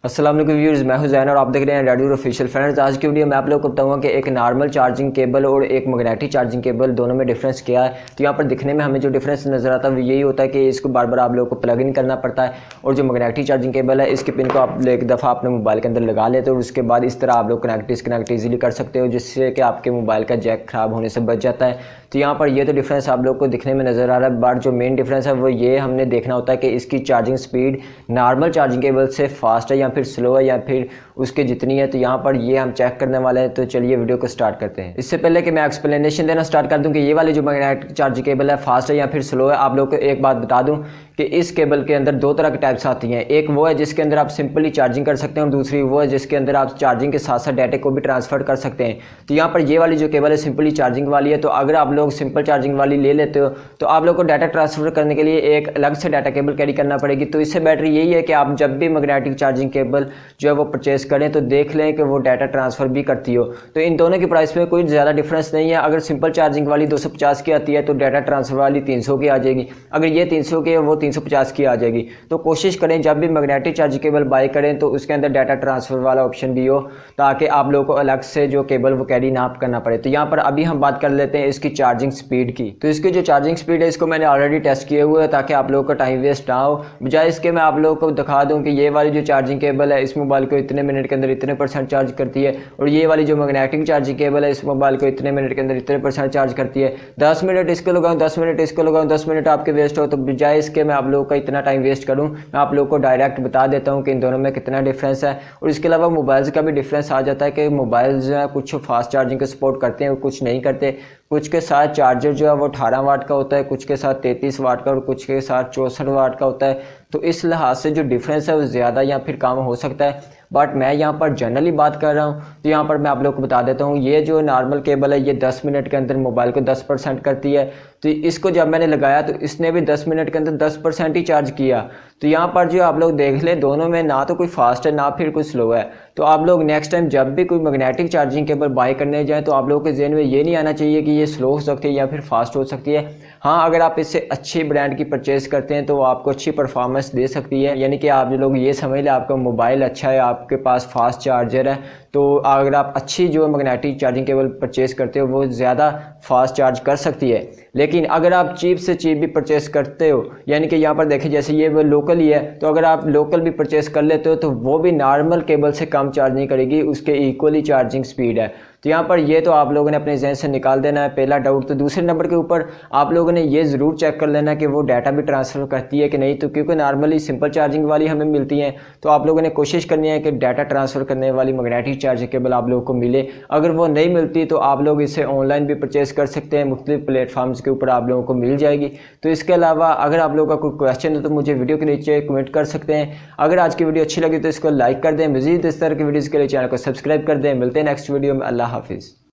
अस्सलाम वालेकुम व्यूअर्स, मैं हूं ज़ैन और आप देख रहे हैं रेडियो ऑफिशियल। फ्रेंड्स, आज की वीडियो में आप लोगों को बताऊंगा कि एक नॉर्मल चार्जिंग केबल और एक मैग्नेटिक चार्जिंग केबल दोनों में डिफरेंस क्या है। तो यहाँ पर दिखने में हमें जो डिफरेंस नज़र आता है वो यही होता है कि इसको बार बार आप लोगों को प्लग इन करना पड़ता है, और जो मैग्नेटिक चार्जिंग केबल है इसके पिन को आप एक दफ़ा अपने मोबाइल के अंदर लगा लेते हो और उसके बाद इस तरह आप लोग कनेक्ट डिसकनेक्ट ईजिली कर सकते हो, जिससे कि आपके मोबाइल का जैक ख़राब होने से बच जाता है। तो यहाँ पर ये तो डिफरेंस आप लोग को दिखने में नज़र आ रहा है, बट जो मेन डिफरेंस है वो ये हमने देखना होता है कि इसकी charging speed normal charging cable से फास्ट है या फिर स्लो है या फिर उसके जितनी है। तो यहाँ पर ये हम चेक करने वाले हैं। तो चलिए वीडियो को स्टार्ट करते हैं। इससे पहले कि मैं एक्सप्लेनेशन देना स्टार्ट कर दूं कि ये वाली जो मैग्नेटिक चार्जिंग केबल है फास्ट है या फिर स्लो है, आप लोग को एक बात बता दूं कि इस केबल के अंदर दो तरह के टाइप्स आती हैं। एक वो है जिसके अंदर आप सिंपली चार्जिंग कर सकते हैं और दूसरी वो है जिसके अंदर आप चार्जिंग के साथ साथ डाटा को भी ट्रांसफर कर सकते हैं। तो यहाँ पर ये वाली जो केबल है सिंपली चार्जिंग वाली है। तो अगर आप लोग सिंपल चार्जिंग वाली ले लेते हो तो आप लोग को डाटा ट्रांसफर करने के लिए एक अलग से डाटा केबल कैरी करना पड़ेगी। तो इससे बेटर यही है कि आप जब भी मैग्नेटिक चार्जिंग केबल जो है वो परचेस करें तो देख लें कि वो डाटा ट्रांसफ़र भी करती हो। तो इन दोनों की प्राइस में कोई ज़्यादा डिफरेंस नहीं है। अगर सिंपल चार्जिंग वाली 250 की आती है तो डाटा ट्रांसफ़र वाली 300 की आ जाएगी। अगर ये 300 की है वो 350 की आ जाएगी। तो कोशिश करें जब भी मैग्नेटिक चार्जिंग केबल बाय करें तो उसके अंदर डाटा ट्रांसफ़र वाला ऑप्शन भी हो, ताकि आप लोगों को अलग से जो केबल वो कैरी ना करना पड़े। तो यहाँ पर अभी हम बात कर लेते हैं इसकी चार्जिंग स्पीड की। तो इसकी जो चार्जिंग स्पीड है इसको मैंने ऑलरेडी टेस्ट किए हुए है ताकि आप लोगों का टाइम वेस्ट ना हो। बजाय इसके मैं आप लोगों को दिखा दूँ कि ये वाली जो चार्जिंग केबल है इस मोबाइल को इतने मिनट के अंदर इतने % चार्ज करती है, और ये वाली जो मैग्नेटिक चार्जिंग केबल है इस मोबाइल को इतने मिनट के अंदर इतने % चार्ज करती है। 10 मिनट इसको लगाऊं, 10 मिनट इसको लगाऊं, 10 मिनट आपके वेस्ट हो। तो बजाय इसके मैं आप लोगों का इतना टाइम वेस्ट करूं, मैं आप लोगों को डायरेक्ट बता देता हूं कि इन दोनों में कितना डिफरेंस है। और इसके अलावा मोबाइल्स का भी डिफरेंस आ जाता है कि मोबाइल्स जो है कुछ फास्ट चार्जिंग का सपोर्ट करते हैं और कुछ नहीं करते। कुछ के साथ चार्जर जो है वो 18 वाट का होता है, कुछ के साथ 33 वाट का और कुछ के साथ 64 वाट का होता है। तो इस लिहाज से जो डिफरेंस है वो ज़्यादा या फिर कम हो सकता है, बट मैं यहाँ पर जनरली बात कर रहा हूँ। तो यहाँ पर मैं आप लोग को बता देता हूँ, ये जो नॉर्मल केबल है ये 10 मिनट के अंदर मोबाइल को 10% करती है। तो इसको जब मैंने लगाया तो इसने भी 10 मिनट के अंदर 10% ही चार्ज किया। तो यहाँ पर जो आप लोग देख लें दोनों में ना तो कोई फास्ट है ना फिर कोई स्लो है। तो आप लोग नेक्स्ट टाइम जब भी कोई मैग्नेटिक चार्जिंग केबल बाय करने जाएँ तो आप लोगों के जहन में ये नहीं आना चाहिए कि ये स्लो हो सकती है या फिर फास्ट हो सकती है। हाँ, अगर आप इससे अच्छी ब्रांड की परचेज़ करते हैं तो वो आपको अच्छी परफॉर्मेंस दे सकती है। यानी कि आप जो लोग ये समझ लें आपका मोबाइल अच्छा है, आपके पास फास्ट चार्जर है, तो अगर आप अच्छी जो मैग्नेटिक चार्जिंग केबल परचेज़ करते हो वो ज़्यादा फास्ट चार्ज कर सकती है। लेकिन अगर आप चीप से चीप भी परचेज़ करते हो, यानी कि यहाँ पर देखिए जैसे ये वो लोकल ही है, तो अगर आप लोकल भी परचेज़ कर लेते हो तो वो भी नॉर्मल केबल से कम चार्ज नहीं करेगी, उसके इक्वली चार्जिंग स्पीड है। तो यहाँ पर ये तो आप लोगों ने अपने जहन से निकाल देना है पहला डाउट। तो दूसरे नंबर के ऊपर आप लोगों ने ये ज़रूर चेक कर लेना कि वो डाटा भी ट्रांसफ़र करती है कि नहीं। तो क्योंकि नॉर्मली सिंपल चार्जिंग वाली हमें मिलती हैं, तो आप लोगों ने कोशिश करनी है कि डाटा ट्रांसफ़र करने वाली मैग्नेटिक चार्जिंग केबल आप लोगों को मिले। अगर वो नहीं मिलती तो आप लोग इसे ऑनलाइन भी परचेज़ कर सकते हैं, मुख्तलिफ प्लेटफॉर्म्स के ऊपर आप लोगों को मिल जाएगी। तो इसके अलावा अगर आप लोगों का कोई क्वेश्चन है तो मुझे वीडियो के नीचे कमेंट कर सकते हैं। अगर आज की वीडियो अच्छी लगी तो इसको लाइक कर दें। मज़ीद इस तरह की वीडियोज़ के लिए चैनल को सब्सक्राइब कर दें। मिलते हैं नेक्स्ट वीडियो में। अल्लाह हाफिज़।